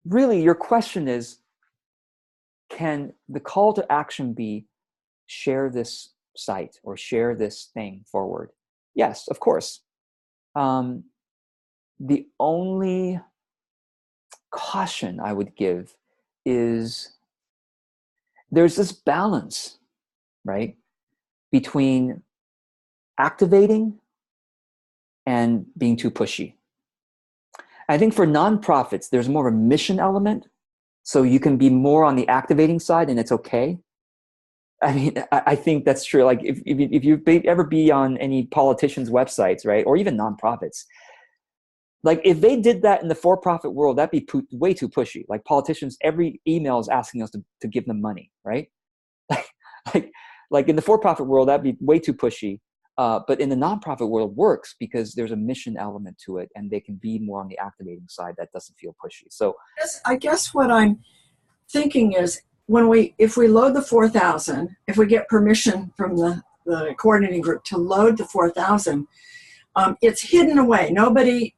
Really, your question is, can the call to action be share this site or share this thing forward? Yes, of course. The only caution I would give is there's this balance, right, between activating and being too pushy. I think for nonprofits, there's more of a mission element. So you can be more on the activating side and it's okay. I mean, I think that's true. Like if you ever be on any politicians' websites, right, or even nonprofits, like if they did that in the for-profit world, that'd be way too pushy. Like politicians, every email is asking us to give them money, right? Like in the for-profit world, that'd be way too pushy. But in the nonprofit world, it works because there's a mission element to it, and they can be more on the activating side that doesn't feel pushy. So I guess what I'm thinking is if we load the 4,000, if we get permission from the coordinating group to load the 4,000, it's hidden away. Nobody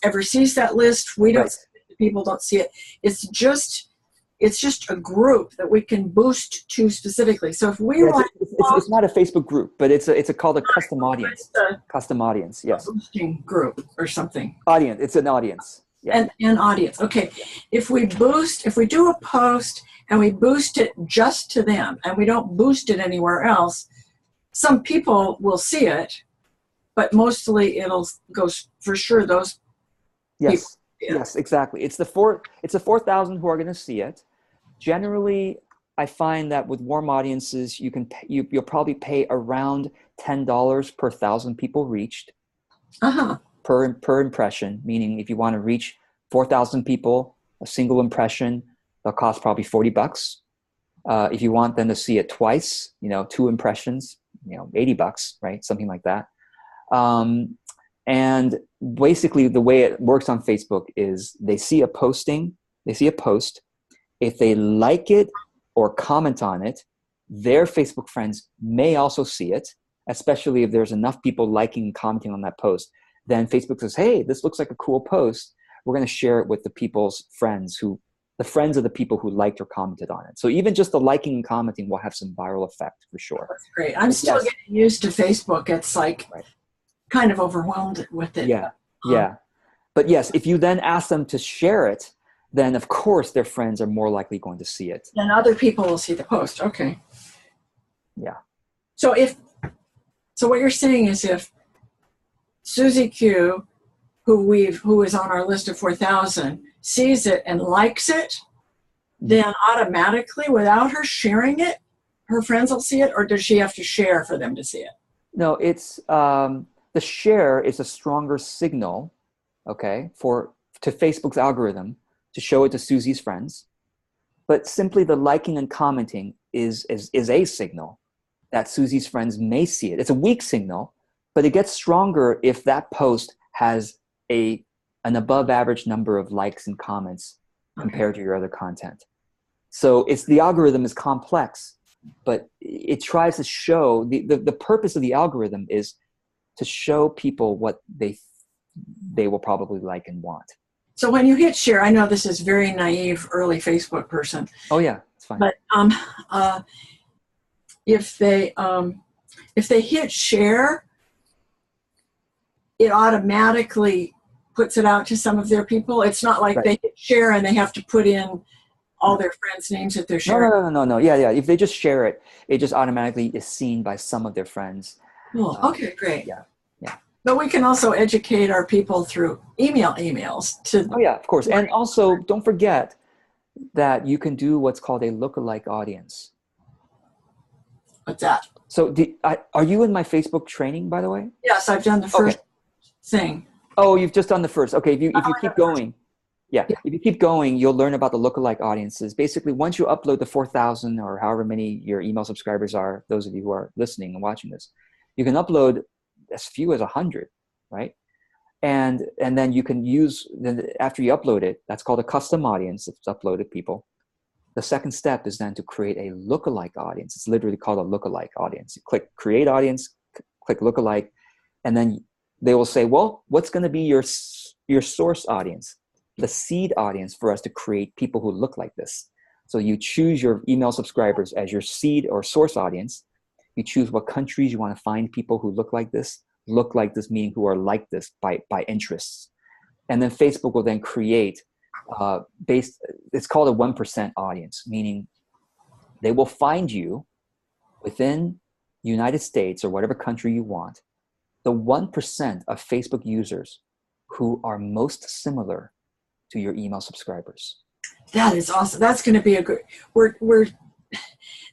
ever sees that list. We don't. Right. See it, people don't see it. It's just a group that we can boost to specifically. So if we want, it's not a Facebook group, but it's called a custom audience. Custom audience, yes. Boosting group or something. Audience, it's an audience. Yeah. An audience. Okay. If we do a post and we boost it just to them and we don't boost it anywhere else, some people will see it, but mostly it'll go for sure those people. Yes, exactly. It's the 4,000 who are going to see it. Generally, I find that with warm audiences, you'll probably pay around $10 per 1,000 people reached per impression. Meaning, if you want to reach 4,000 people, a single impression, they'll cost probably $40. If you want them to see it twice, 2 impressions, $80, right? Something like that. And basically the way it works on Facebook is they see a post. If they like it or comment on it, their Facebook friends may also see it, especially if there's enough people liking and commenting on that post. Then Facebook says, hey, this looks like a cool post. We're going to share it with the people's friends the friends of the people who liked or commented on it. So even just the liking and commenting will have some viral effect for sure. That's great. I'm still getting used to Facebook. It's like kind of overwhelmed with it. Yeah. But yes, if you then ask them to share it, then of course their friends are more likely going to see it. And other people will see the post. Okay. Yeah. So what you're saying is if Susie Q, who is on our list of 4,000, sees it and likes it, then automatically, without her sharing it, her friends will see it, or does she have to share for them to see it? No, it's the share is a stronger signal, okay, to Facebook's algorithm to show it to Susie's friends. But simply the liking and commenting is a signal that Susie's friends may see it. It's a weak signal, but it gets stronger if that post has an above average number of likes and comments compared to your other content. So the algorithm is complex, but it tries to show the purpose of the algorithm is to show people what they will probably like and want. So when you hit share, I know this is very naive early Facebook person. Oh yeah, it's fine. But if they hit share, it automatically puts it out to some of their people. It's not like they hit share and they have to put in all their friends' names that they're sharing. No. Yeah. If they just share it, it just automatically is seen by some of their friends. Oh, okay, great. Yeah. But we can also educate our people through emails to. Oh yeah, of course. And also, don't forget that you can do what's called a lookalike audience. What's that? So, are you in my Facebook training, by the way? Yes, I've done the first thing. Oh, you've just done the first. Okay, if you keep going, if you keep going, you'll learn about the lookalike audiences. Basically, once you upload the 4,000 or however many your email subscribers are, those of you who are listening and watching this, you can upload as few as 100, right? And then you can use, after you upload it, that's called a custom audience. It's uploaded people. The second step is then to create a lookalike audience. It's literally called a lookalike audience. You click create audience, click lookalike, and then they will say, well, what's going to be your source audience, the seed audience for us to create people who look like this. So you choose your email subscribers as your seed or source audience. You choose what countries you want to find people who look like this meaning who are like this by interests. And then Facebook will then create it's called a 1% audience, meaning they will find you within the United States or whatever country you want, the 1% of Facebook users who are most similar to your email subscribers. That is awesome. That's going to be a good,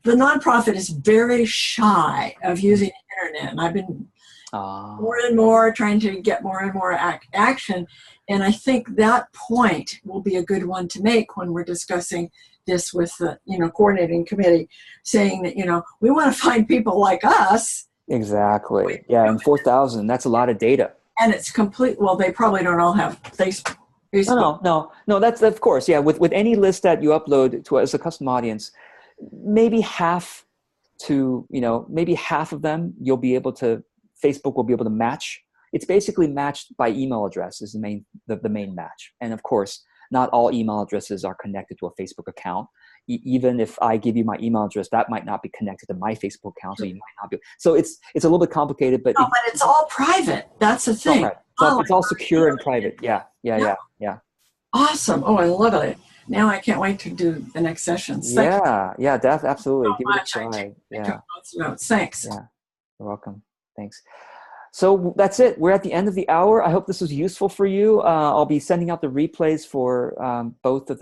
the nonprofit is very shy of using the internet, and I've been more and more trying to get more and more action, and I think that point will be a good one to make when we're discussing this with the coordinating committee, saying that we want to find people like us. Exactly. Yeah, and 4,000, that's a lot of data. And it's complete. Well, they probably don't all have Facebook. No. That's of course. Yeah, with any list that you upload to as a custom audience, maybe half of them Facebook will be able to match. It's basically matched by email address is the main match. And of course, not all email addresses are connected to a Facebook account. Even if I give you my email address, that might not be connected to my Facebook account, so you might not be. So it's a little bit complicated, but it's all private. That's the thing. It's all secure and private. Yeah. Awesome. Oh, I love it. Now I can't wait to do the next sessions. Absolutely. Give it a try. Notes. Thanks. Yeah, you're welcome. Thanks. So that's it. We're at the end of the hour. I hope this was useful for you. I'll be sending out the replays for both of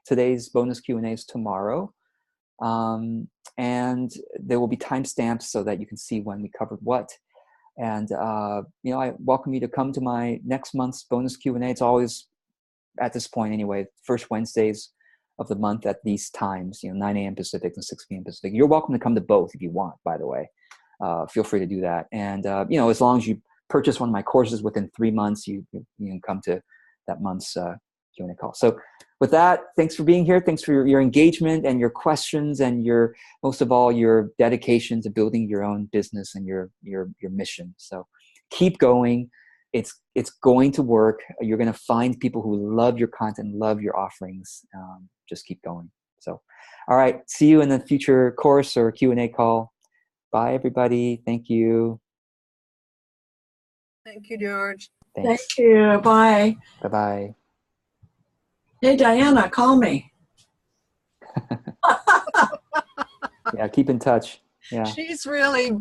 today's bonus Q&As tomorrow. And there will be timestamps so that you can see when we covered what. And, I welcome you to come to my next month's bonus Q&A. It's always, at this point anyway, first Wednesdays of the month at these times, 9 a.m. Pacific and 6 p.m. Pacific. You're welcome to come to both if you want, by the way. Feel free to do that. And, as long as you purchase one of my courses within 3 months, you can come to that month's Q&A call. So with that, thanks for being here. Thanks for your engagement and your questions and most of all, your dedication to building your own business and your mission. So keep going. It's going to work. You're going to find people who love your content, love your offerings. Just keep going. So, all right. See you in the future course or Q&A call. Bye, everybody. Thank you. Thank you, George. Thanks. Thank you. Bye. Bye-bye. Hey, Diana, call me. Yeah, keep in touch. Yeah. She's really